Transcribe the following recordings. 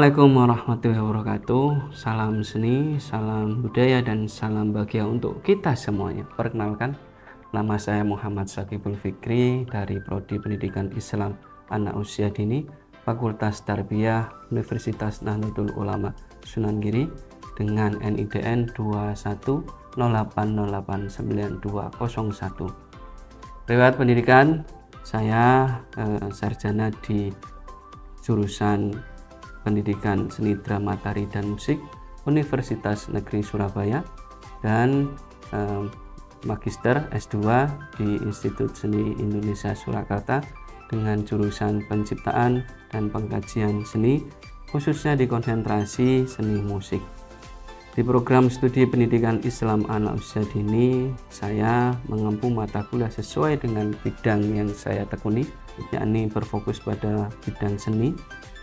Assalamualaikum warahmatullahi wabarakatuh. Salam seni, salam budaya, dan salam bahagia untuk kita semuanya. Perkenalkan, nama saya Muhammad Shakibul Fikri dari Prodi Pendidikan Islam Anak Usia Dini, Fakultas Tarbiyah Universitas Nahdlatul Ulama Sunan Giri dengan NIDN 2108089201. Riwayat pendidikan, saya sarjana di jurusan Pendidikan Seni Drama Tari dan Musik Universitas Negeri Surabaya dan Magister S2 di Institut Seni Indonesia Surakarta dengan jurusan Penciptaan dan Pengkajian Seni, khususnya di konsentrasi seni musik. Di program studi Pendidikan Islam Anak Usia Dini, saya mengempu mata kuliah sesuai dengan bidang yang saya tekuni, yakni berfokus pada bidang seni,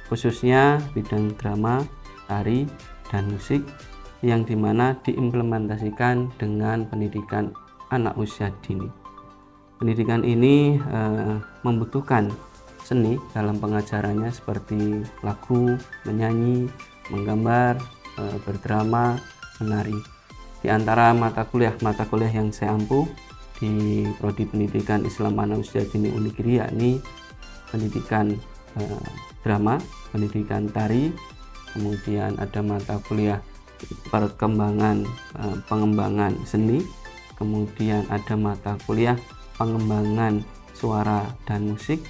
khususnya bidang drama, tari, dan musik, yang dimana diimplementasikan dengan pendidikan anak usia dini. Pendidikan ini membutuhkan seni dalam pengajarannya seperti lagu, menyanyi, menggambar, berdrama, menari. Di antara mata kuliah yang saya ampu di Prodi Pendidikan Islam Anak Usia Dini Unigiri, yakni pendidikan drama, pendidikan tari, kemudian ada mata kuliah pengembangan seni, kemudian ada mata kuliah pengembangan suara dan musik,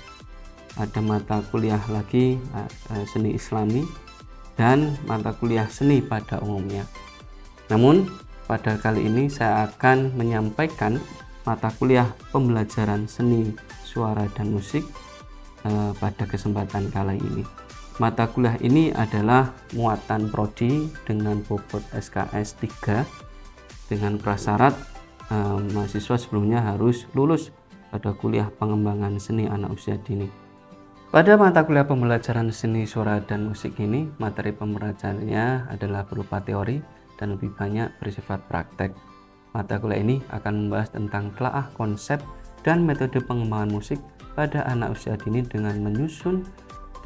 ada mata kuliah lagi seni islami, dan mata kuliah seni pada umumnya. Namun pada kali ini saya akan menyampaikan mata kuliah pembelajaran seni suara dan musik pada kesempatan kali ini. Mata kuliah ini adalah muatan prodi dengan bobot SKS 3 dengan prasyarat mahasiswa sebelumnya harus lulus pada kuliah pengembangan seni anak usia dini. Pada mata kuliah pembelajaran seni suara dan musik ini, materi pembelajarannya adalah berupa teori dan lebih banyak bersifat praktek. Mata kuliah ini akan membahas tentang telaah konsep dan metode pengembangan musik pada anak usia dini dengan menyusun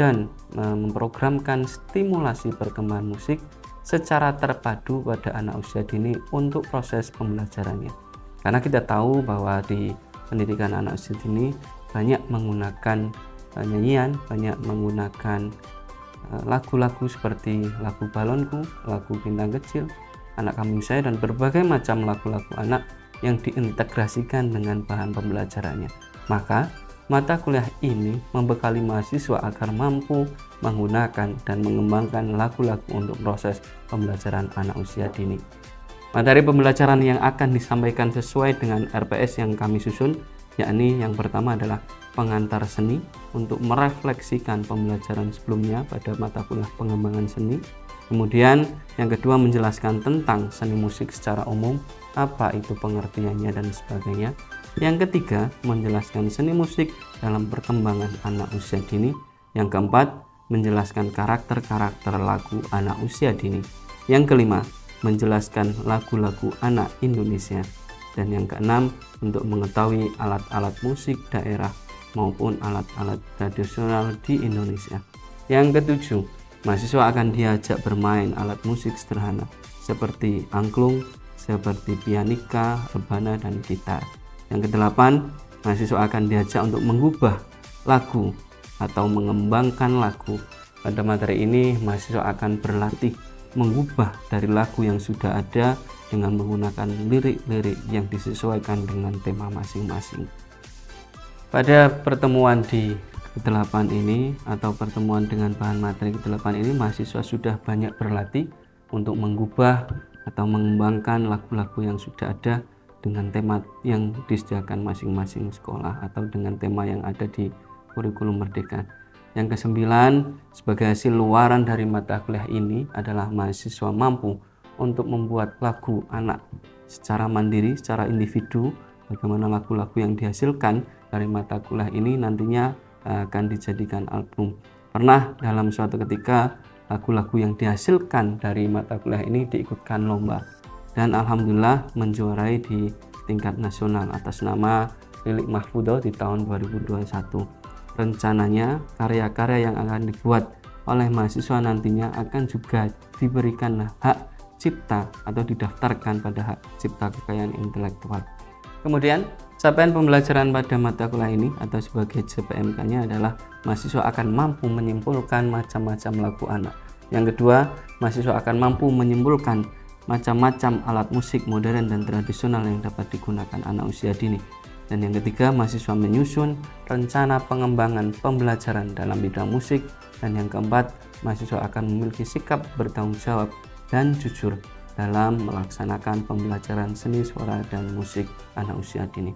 dan memprogramkan stimulasi perkembangan musik secara terpadu pada anak usia dini untuk proses pembelajarannya. Karena kita tahu bahwa di pendidikan anak usia dini banyak menggunakan nyanyian, banyak menggunakan lagu-lagu seperti lagu Balonku, lagu Bintang Kecil, Anak Kambing Saya, dan berbagai macam lagu-lagu anak yang diintegrasikan dengan bahan pembelajarannya. Maka mata kuliah ini membekali mahasiswa agar mampu menggunakan dan mengembangkan lagu-lagu untuk proses pembelajaran anak usia dini. Materi pembelajaran yang akan disampaikan sesuai dengan RPS yang kami susun, yakni yang pertama adalah pengantar seni untuk merefleksikan pembelajaran sebelumnya pada mata kuliah pengembangan seni. Kemudian yang kedua menjelaskan tentang seni musik secara umum, apa itu pengertiannya dan sebagainya. Yang ketiga, menjelaskan seni musik dalam perkembangan anak usia dini. Yang keempat, menjelaskan karakter-karakter lagu anak usia dini. Yang kelima, menjelaskan lagu-lagu anak Indonesia. Dan yang keenam, untuk mengetahui alat-alat musik daerah maupun alat-alat tradisional di Indonesia. Yang ketujuh, mahasiswa akan diajak bermain alat musik sederhana seperti angklung, seperti pianika, rebana, dan gitar. Yang kedelapan, mahasiswa akan diajak untuk mengubah lagu atau mengembangkan lagu. Pada materi ini, mahasiswa akan berlatih mengubah dari lagu yang sudah ada dengan menggunakan lirik-lirik yang disesuaikan dengan tema masing-masing. Pada pertemuan di ke-8 ini atau pertemuan dengan bahan materi ke-8 ini, mahasiswa sudah banyak berlatih untuk mengubah atau mengembangkan lagu-lagu yang sudah ada dengan tema yang disediakan masing-masing sekolah atau dengan tema yang ada di kurikulum Merdeka. Yang kesembilan, sebagai hasil luaran dari mata kuliah ini adalah mahasiswa mampu untuk membuat lagu anak secara mandiri, secara individu. Bagaimana lagu-lagu yang dihasilkan dari mata kuliah ini nantinya akan dijadikan album. Pernah dalam suatu ketika lagu-lagu yang dihasilkan dari mata kuliah ini diikutkan lomba dan alhamdulillah menjuarai di tingkat nasional atas nama Lilik Mahfudho di tahun 2021. Rencananya karya-karya yang akan dibuat oleh mahasiswa nantinya akan juga diberikan hak cipta atau didaftarkan pada hak cipta kekayaan intelektual. Kemudian capaian pembelajaran pada mata kuliah ini atau sebagai JPMK-nya adalah mahasiswa akan mampu menyimpulkan macam-macam lagu anak. Yang kedua, mahasiswa akan mampu menyimpulkan macam-macam alat musik modern dan tradisional yang dapat digunakan anak usia dini. Dan yang ketiga, mahasiswa menyusun rencana pengembangan pembelajaran dalam bidang musik. Dan yang keempat, mahasiswa akan memiliki sikap bertanggung jawab dan jujur dalam melaksanakan pembelajaran seni suara dan musik anak usia dini.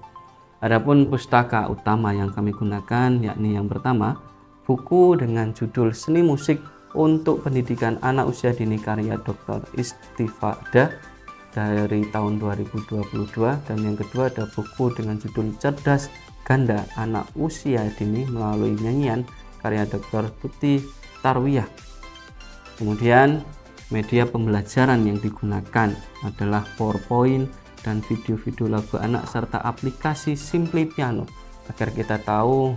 Adapun pustaka utama yang kami gunakan yakni yang pertama, buku dengan judul Seni Musik untuk Pendidikan Anak Usia Dini karya Dr. Istifadah dari tahun 2022, dan yang kedua ada buku dengan judul Cerdas Ganda Anak Usia Dini melalui nyanyian karya Dr. Tuti Tarwiyah. Kemudian media pembelajaran yang digunakan adalah PowerPoint dan video-video lagu anak serta aplikasi Simply Piano agar kita tahu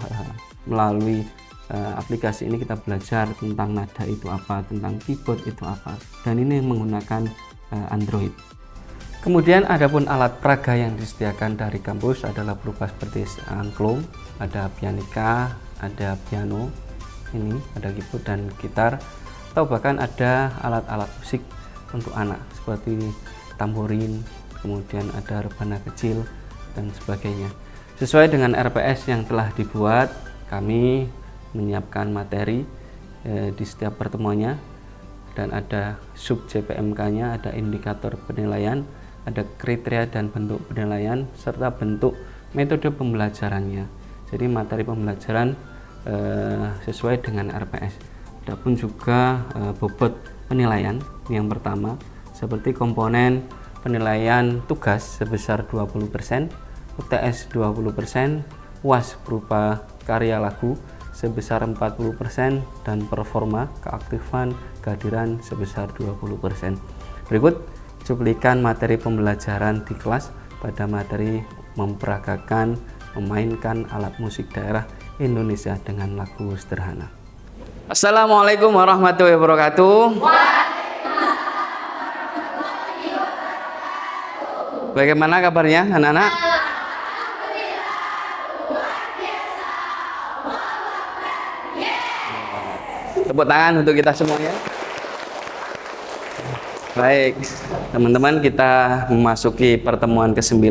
melalui aplikasi ini kita belajar tentang nada itu apa, tentang keyboard itu apa, dan ini menggunakan Android. Kemudian adapun alat peraga yang disediakan dari kampus adalah berupa seperti angklung, ada pianika, ada piano, ini ada keyboard dan gitar, atau bahkan ada alat-alat musik untuk anak seperti tamborin, kemudian ada rebana kecil dan sebagainya. Sesuai dengan RPS yang telah dibuat, kami menyiapkan materi di setiap pertemuannya, dan ada sub JPMK-nya, ada indikator penilaian, ada kriteria dan bentuk penilaian, serta bentuk metode pembelajarannya. Jadi materi pembelajaran sesuai dengan RPS. Adapun juga bobot penilaian yang pertama seperti komponen penilaian tugas sebesar 20%, UTS 20%, UAS berupa karya lagu sebesar 40%, dan performa keaktifan kehadiran sebesar 20%. Berikut cuplikan materi pembelajaran di kelas pada materi memperagakan memainkan alat musik daerah Indonesia dengan lagu sederhana. Assalamualaikum warahmatullahi wabarakatuh. Bagaimana kabarnya anak-anak? Tepuk tangan untuk kita semuanya. Baik, teman-teman, kita memasuki pertemuan ke-9.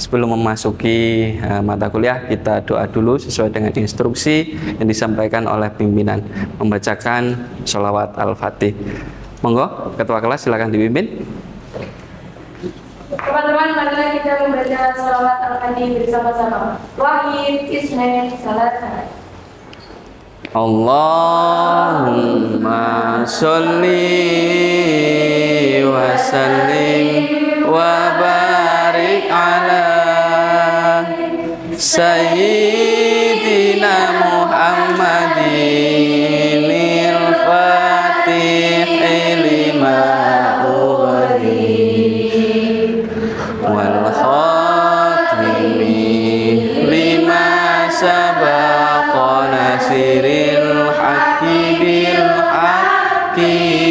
Sebelum memasuki mata kuliah, kita doa dulu sesuai dengan instruksi yang disampaikan oleh pimpinan, membacakan sholawat Al-Fatih. Monggo, ketua kelas silakan dipimpin. Teman-teman, marilah kita membaca sholawat Al-Fatih bersama-sama. Wahid, Ismail, Salat. Allahumma sholli wa sallim wa barik ala sayyidina Muhammadin al-fatih lima ughliq wal khatimi lima sabaqa nasiril haqqi bil haqqi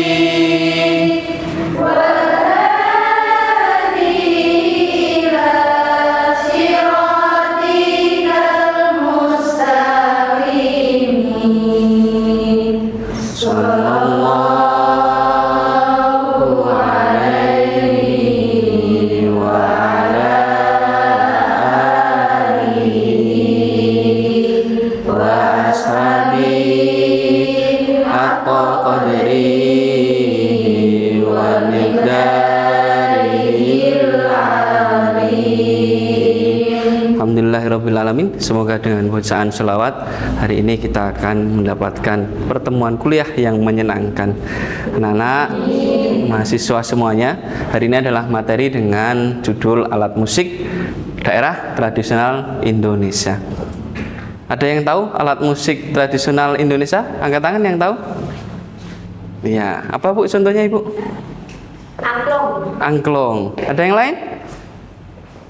Alhamdulillahirrabbilalamin. Semoga dengan bacaan sholawat hari ini kita akan mendapatkan pertemuan kuliah yang menyenangkan. Anak-anak mahasiswa semuanya, hari ini adalah materi dengan judul alat musik daerah tradisional Indonesia. Ada yang tahu alat musik tradisional Indonesia? Angkat tangan yang tahu. Ya, apa Bu contohnya Ibu? Angklung. Angklung. Ada yang lain?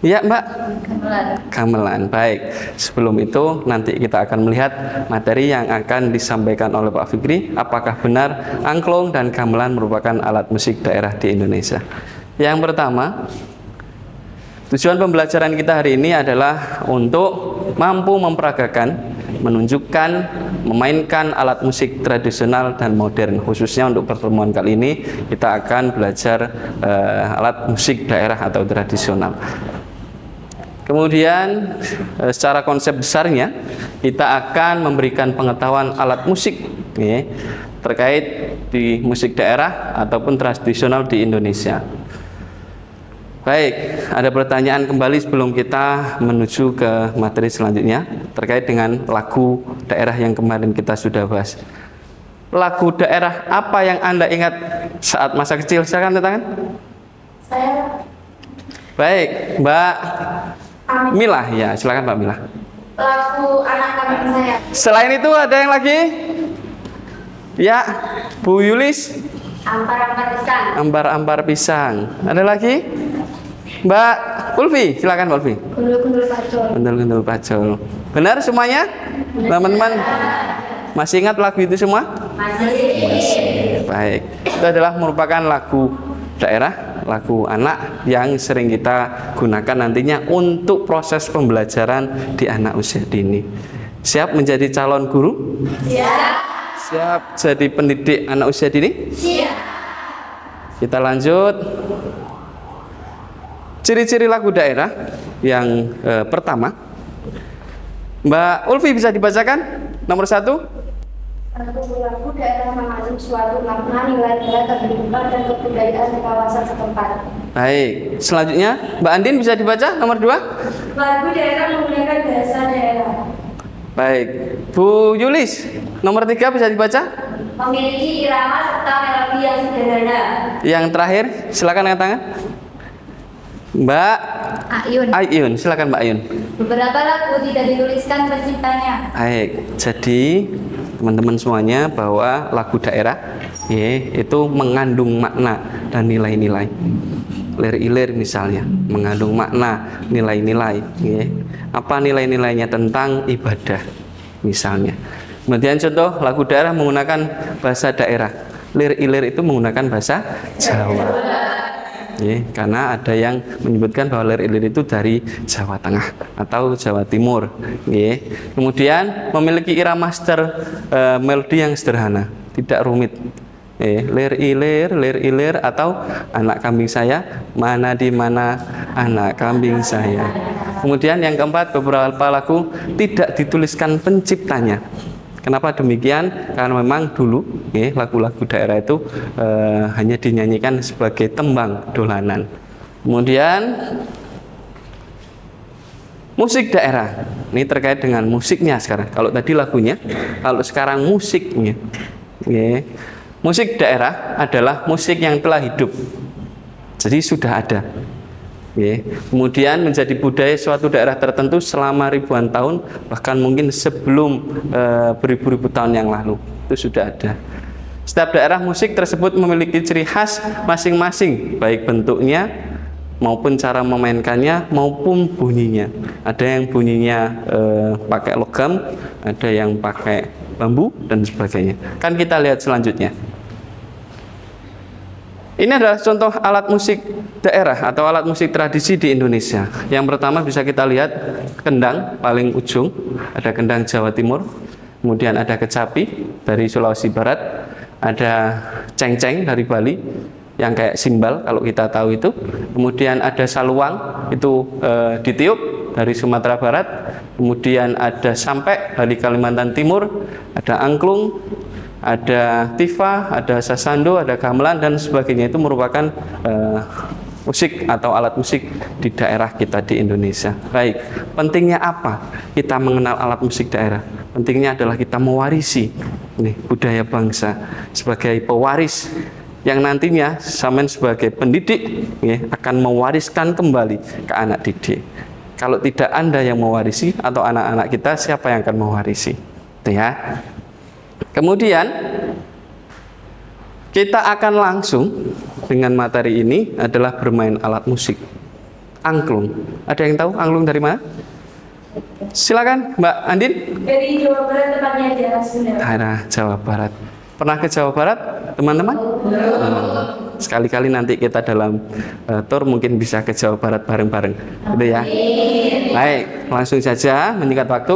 Ya Mbak? Gamelan. Gamelan. Baik. Sebelum itu nanti kita akan melihat materi yang akan disampaikan oleh Pak Fikri. Apakah benar angklung dan gamelan merupakan alat musik daerah di Indonesia? Yang pertama, tujuan pembelajaran kita hari ini adalah untuk mampu memperagakan, menunjukkan, memainkan alat musik tradisional dan modern. Khususnya untuk pertemuan kali ini kita akan belajar alat musik daerah atau tradisional. Kemudian secara konsep besarnya kita akan memberikan pengetahuan alat musik ya, terkait di musik daerah ataupun tradisional di Indonesia. Baik, ada pertanyaan kembali sebelum kita menuju ke materi selanjutnya terkait dengan lagu daerah yang kemarin kita sudah bahas. Lagu daerah apa yang Anda ingat saat masa kecil? Silakan tanda tangan. Saya Baik, Mbak Mila, ya silakan Mbak Mila. lagu Anak Kambing Saya. Selain itu ada yang lagi? Ya, Bu Yulis. Ampar-ampar pisang. Ambar-ambar pisang. Ada lagi? Mbak Ulfi, silakan Mbak Ulfi. Gundul-gundul pacul. Gundul-gundul pacul. Benar semuanya? Teman-teman masih ingat lagu itu semua? Masih. Baik. Itu adalah merupakan lagu daerah, lagu anak yang sering kita gunakan nantinya untuk proses pembelajaran di anak usia dini. Siap menjadi calon guru? Siap. Siap jadi pendidik anak usia dini? Siap. Kita lanjut. Ciri-ciri lagu daerah yang pertama, Mbak Ulfi bisa dibacakan nomor 1. Lagu daerah mengandung suatu makna, nilai-nilai kehidupan dan kebudayaan di kawasan setempat. Baik, selanjutnya Mbak Andin bisa dibaca nomor 2. Lagu daerah menggunakan bahasa daerah. Baik, Bu Yulis nomor 3 bisa dibaca. Memiliki irama serta melodi yang sederhana. Yang terakhir, silakan angkat tangan. Mbak Ayun, silakan Mbak Ayun. Beberapa lagu tidak dituliskan penciptanya. Baik, jadi teman-teman semuanya bahwa lagu daerah ya, itu mengandung makna dan nilai-nilai. Lir-ilir misalnya mengandung makna, nilai-nilai ya. Apa nilai-nilainya tentang ibadah misalnya. Kemudian contoh lagu daerah menggunakan bahasa daerah. Lir-ilir itu menggunakan bahasa Jawa. Ya, karena ada yang menyebutkan bahwa lir-ilir itu dari Jawa Tengah atau Jawa Timur. Ya. Kemudian memiliki irama melodi yang sederhana, tidak rumit. Lir-ilir atau anak kambing saya, mana di mana anak kambing saya. Kemudian yang keempat, beberapa lagu tidak dituliskan penciptanya. Kenapa demikian? Karena memang dulu lagu-lagu daerah itu hanya dinyanyikan sebagai tembang dolanan. Kemudian musik daerah. Ini terkait dengan musiknya sekarang. Kalau tadi lagunya, kalau sekarang musiknya. Musik daerah adalah musik yang telah hidup. Jadi sudah ada. Kemudian menjadi budaya suatu daerah tertentu selama ribuan tahun, bahkan mungkin sebelum beribu-ribu tahun yang lalu itu sudah ada. Setiap daerah musik tersebut memiliki ciri khas masing-masing, baik bentuknya maupun cara memainkannya maupun bunyinya. Ada yang bunyinya pakai logam, ada yang pakai bambu dan sebagainya. Kan kita lihat selanjutnya. Ini adalah contoh alat musik daerah atau alat musik tradisi di Indonesia. Yang pertama bisa kita lihat kendang paling ujung, ada kendang Jawa Timur, kemudian ada kecapi dari Sulawesi Barat, ada cengceng dari Bali yang kayak simbal kalau kita tahu itu, kemudian ada saluang itu ditiup dari Sumatera Barat, kemudian ada sampek dari Kalimantan Timur, ada angklung, ada tifa, ada sasando, ada gamelan dan sebagainya. Itu merupakan musik atau alat musik di daerah kita di Indonesia. Baik, pentingnya apa kita mengenal alat musik daerah? Pentingnya adalah kita mewarisi budaya bangsa sebagai pewaris yang nantinya sampean sebagai pendidik akan mewariskan kembali ke anak didik. Kalau tidak Anda yang mewarisi atau anak-anak kita, siapa yang akan mewarisi? Itu ya. Kemudian kita akan langsung dengan materi ini adalah bermain alat musik. angklung? Ada yang tahu angklung dari mana? Silakan Mbak Andin. Dari Jawa Barat, tepatnya daerah Sunda. Daerah Jawa Barat. Pernah ke Jawa Barat, teman-teman? Sekali-kali nanti kita dalam tour mungkin bisa ke Jawa Barat bareng-bareng, gitu ya. Baik, langsung saja menyingkat waktu.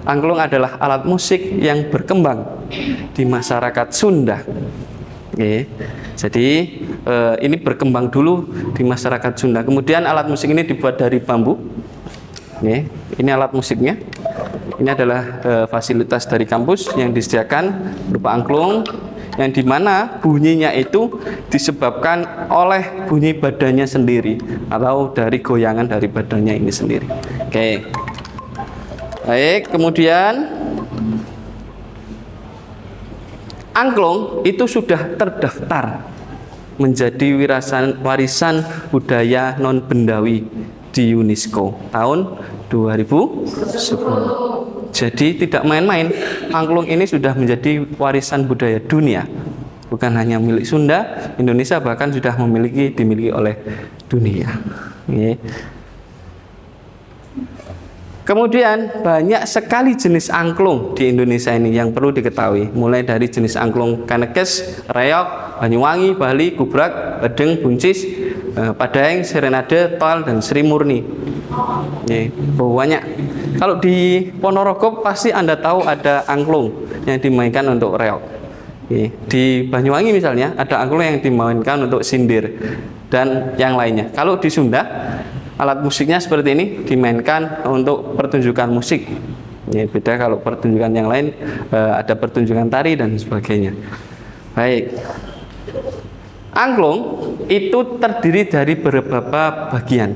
Angklung adalah alat musik yang berkembang di masyarakat Sunda. Oke. Jadi ini berkembang dulu di masyarakat Sunda. Kemudian alat musik ini dibuat dari bambu. Oke. Ini alat musiknya. Ini adalah fasilitas dari kampus yang disediakan berupa angklung, yang dimana bunyinya itu disebabkan oleh bunyi badannya sendiri atau dari goyangan dari badannya ini sendiri. Oke. Baik, kemudian angklung itu sudah terdaftar menjadi warisan budaya non bendawi di UNESCO tahun 2010. Jadi tidak main-main, angklung ini sudah menjadi warisan budaya dunia. Bukan hanya milik Sunda, Indonesia bahkan sudah dimiliki oleh dunia. Kemudian banyak sekali jenis angklung di Indonesia ini yang perlu diketahui. Mulai dari jenis angklung Kanekes, Reog, Banyuwangi, Bali, Gubrak, Bedeng, Buncis, Padaeng, Serenade, Toel, dan Sri Murni. Banyak. Kalau di Ponorogo pasti Anda tahu ada angklung yang dimainkan untuk reog. Di Banyuwangi misalnya ada angklung yang dimainkan untuk sindir dan yang lainnya. Kalau di Sunda alat musiknya seperti ini dimainkan untuk pertunjukan musik. Beda kalau pertunjukan yang lain ada pertunjukan tari dan sebagainya. Baik. Angklung itu terdiri dari beberapa bagian.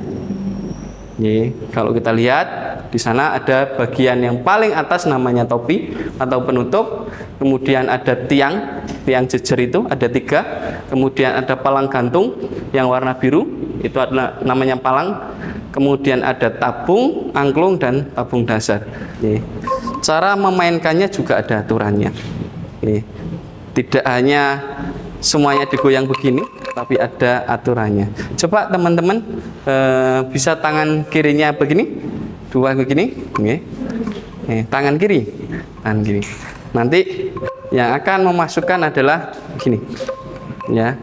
Kalau kita lihat di sana ada bagian yang paling atas namanya topi atau penutup, kemudian ada tiang jejer itu ada 3, kemudian ada palang gantung yang warna biru itu adalah namanya palang, kemudian ada tabung angklung dan tabung dasar. Cara memainkannya juga ada aturannya. Tidak hanya semuanya digoyang begini, tapi ada aturannya. Coba teman-teman bisa tangan kirinya begini, 2 begini, tangan kiri. Nanti yang akan memasukkan adalah begini, ya.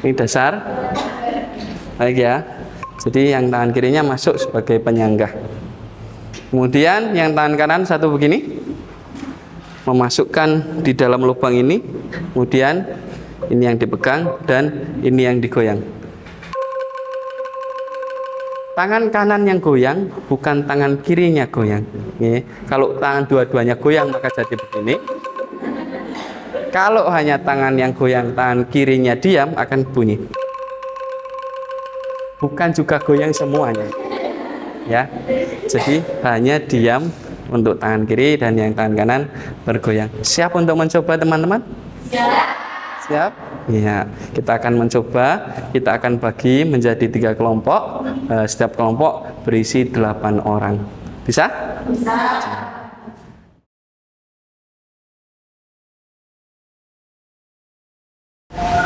Ini dasar, baik ya. Jadi yang tangan kirinya masuk sebagai penyangga. Kemudian yang tangan kanan satu begini, memasukkan di dalam lubang ini. Kemudian ini yang dipegang dan ini yang digoyang. Tangan kanan yang goyang, bukan tangan kirinya goyang. Kalau tangan dua-duanya goyang maka jadi begini. Kalau hanya tangan yang goyang, tangan kirinya diam akan bunyi. Bukan juga goyang semuanya. Ya. Jadi hanya diam untuk tangan kiri dan yang tangan kanan bergoyang. Siap untuk mencoba teman-teman? Siap? Ya, kita akan mencoba. Kita akan bagi menjadi 3 kelompok. Setiap kelompok berisi 8 orang. Bisa? Bisa.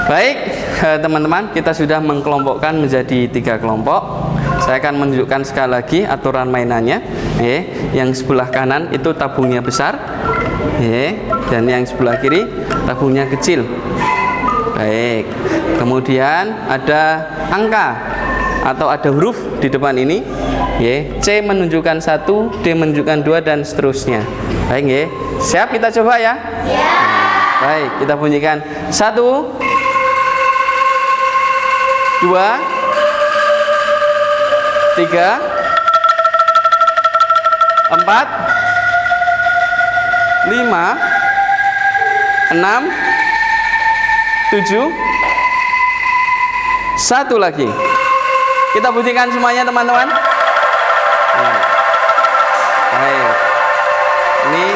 Baik, teman-teman, kita sudah mengkelompokkan menjadi 3 kelompok. Saya akan menunjukkan sekali lagi aturan mainannya. Yang sebelah kanan itu tabungnya besar, dan yang sebelah kiri tabungnya kecil. Baik, kemudian ada angka atau ada huruf di depan ini. C menunjukkan 1, D menunjukkan 2 dan seterusnya. Baik, siap kita coba ya? Ya. Baik, kita bunyikan 1, 2, 3, 4, 5, 6, 7, 1 lagi. Kita bunyikan semuanya teman-teman. Baik. Ini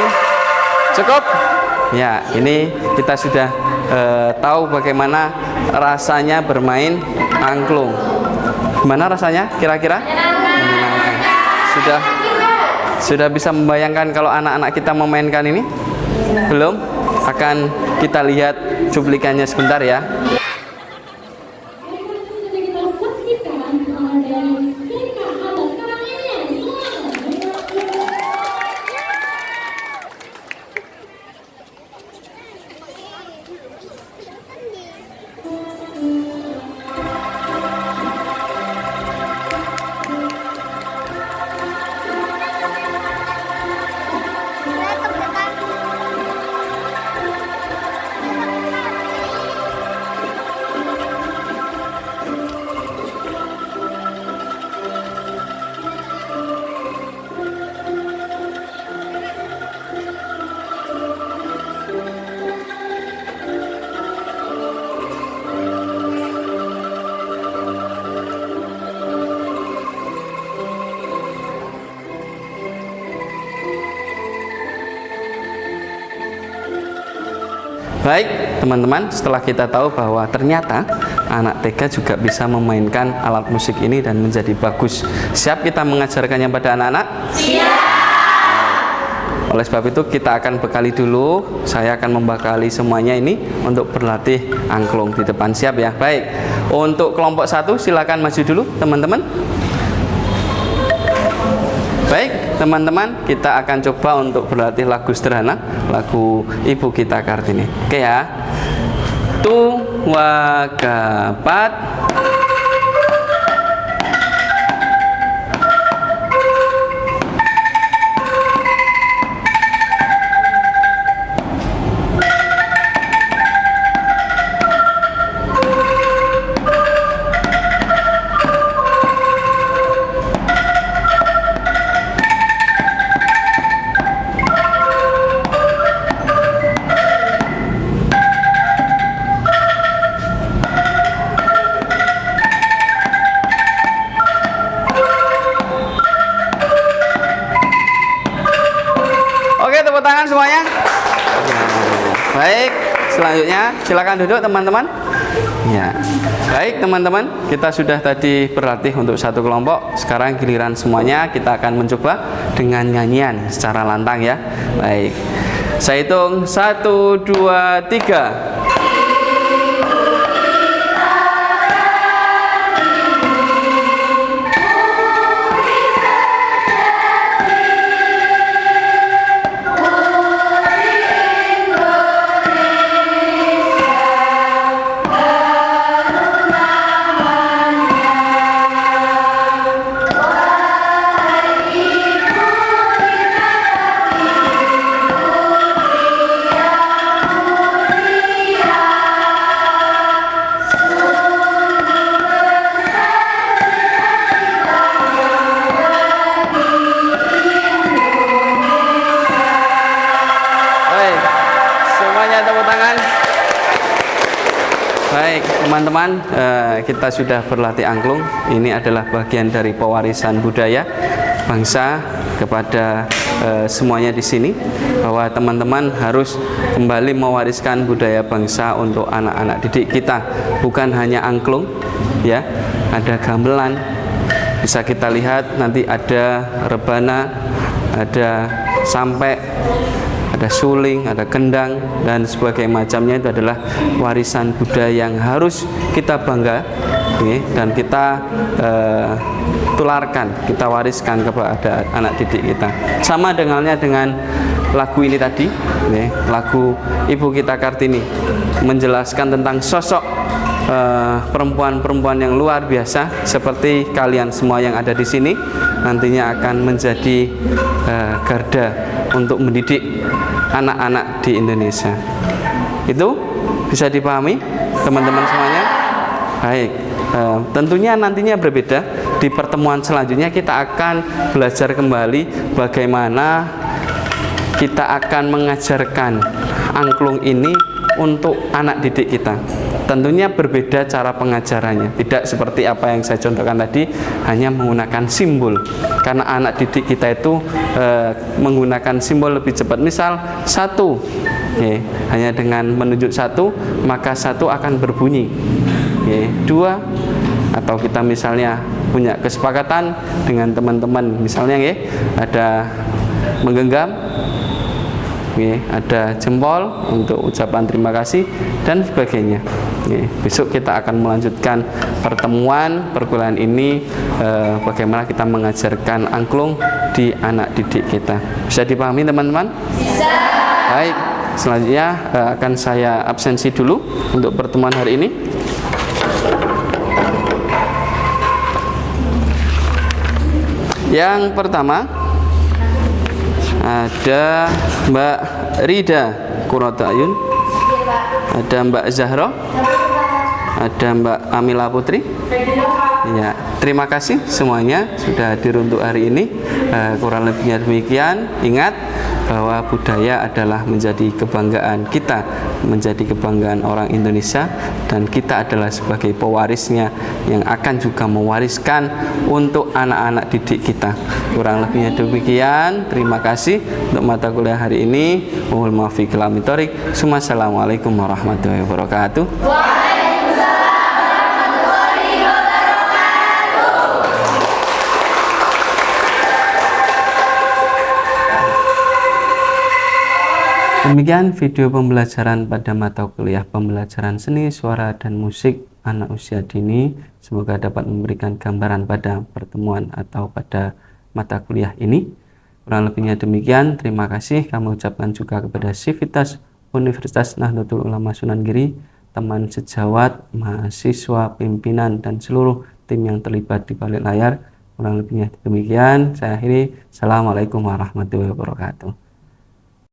cukup. Ya, ini kita sudah tahu bagaimana rasanya bermain angklung. Gimana rasanya kira-kira? Menyenangkan. Sudah bisa membayangkan kalau anak-anak kita memainkan ini? Belum? Akan kita lihat cuplikannya sebentar ya. Baik teman-teman, setelah kita tahu bahwa ternyata anak TK juga bisa memainkan alat musik ini dan menjadi bagus, siap kita mengajarkannya pada anak-anak? Siap. Oleh sebab itu kita akan bekali dulu, saya akan membekali semuanya ini untuk berlatih angklung di depan. Siap ya? Baik, untuk kelompok 1 silakan maju dulu teman-teman. Baik teman-teman, kita akan coba untuk berlatih lagu sederhana, lagu Ibu Kita Kartini. Oke ya. Tu wagapat. Oke, tepuk tangan semuanya. Baik, selanjutnya silakan duduk teman-teman. Ya, baik teman-teman, kita sudah tadi berlatih untuk satu kelompok. Sekarang giliran semuanya, kita akan mencoba dengan nyanyian secara lantang ya. Baik, saya hitung 1, 2, 3. Baik teman-teman, kita sudah berlatih angklung. Ini adalah bagian dari pewarisan budaya bangsa kepada semuanya di sini, bahwa teman-teman harus kembali mewariskan budaya bangsa untuk anak-anak didik kita. Bukan hanya angklung ya, ada gamelan, bisa kita lihat nanti ada rebana, ada sampai, ada suling, ada kendang, dan sebagainya macamnya. Itu adalah warisan budaya yang harus kita bangga dan kita tularkan, kita wariskan kepada anak didik kita. Sama dengannya dengan lagu ini tadi, lagu Ibu Kita Kartini, menjelaskan tentang sosok perempuan-perempuan yang luar biasa seperti kalian semua yang ada di sini, nantinya akan menjadi garda untuk mendidik anak-anak di Indonesia. Itu bisa dipahami teman-teman semuanya? Baik, tentunya nantinya berbeda. Di pertemuan selanjutnya kita akan belajar kembali bagaimana kita akan mengajarkan angklung ini untuk anak didik kita. Tentunya berbeda cara pengajarannya, tidak seperti apa yang saya contohkan tadi, hanya menggunakan simbol. Karena anak didik kita itu menggunakan simbol lebih cepat. Misal 1, hanya dengan menunjuk 1, maka 1 akan berbunyi. 2, atau kita misalnya punya kesepakatan dengan teman-teman, misalnya ada menggenggam, ada jempol untuk ucapan terima kasih dan sebagainya. Besok kita akan melanjutkan pertemuan perkuliahan ini, bagaimana kita mengajarkan angklung di anak didik kita. Bisa dipahami teman-teman? Bisa. Baik, selanjutnya akan saya absensi dulu untuk pertemuan hari ini. Yang pertama ada Mbak Rida Qurrata Ayun, ada Mbak Zahra, ada Mbak Amila Putri, Ya, terima kasih semuanya sudah hadir untuk hari ini. Kurang lebihnya demikian. Ingat bahwa budaya adalah menjadi kebanggaan kita, menjadi kebanggaan orang Indonesia, dan kita adalah sebagai pewarisnya yang akan juga mewariskan untuk anak-anak didik kita. Kurang lebihnya demikian. Terima kasih untuk mata kuliah hari ini. Mohon maaf Assalamualaikum warahmatullahi wabarakatuh. Demikian video pembelajaran pada mata kuliah pembelajaran seni, suara, dan musik anak usia dini. Semoga dapat memberikan gambaran pada pertemuan atau pada mata kuliah ini. Kurang lebihnya demikian. Terima kasih kami ucapkan juga kepada Sivitas Universitas Nahdlatul Ulama Sunan Giri, teman sejawat, mahasiswa, pimpinan, dan seluruh tim yang terlibat di balik layar. Kurang lebihnya demikian. Saya akhiri. Assalamualaikum warahmatullahi wabarakatuh.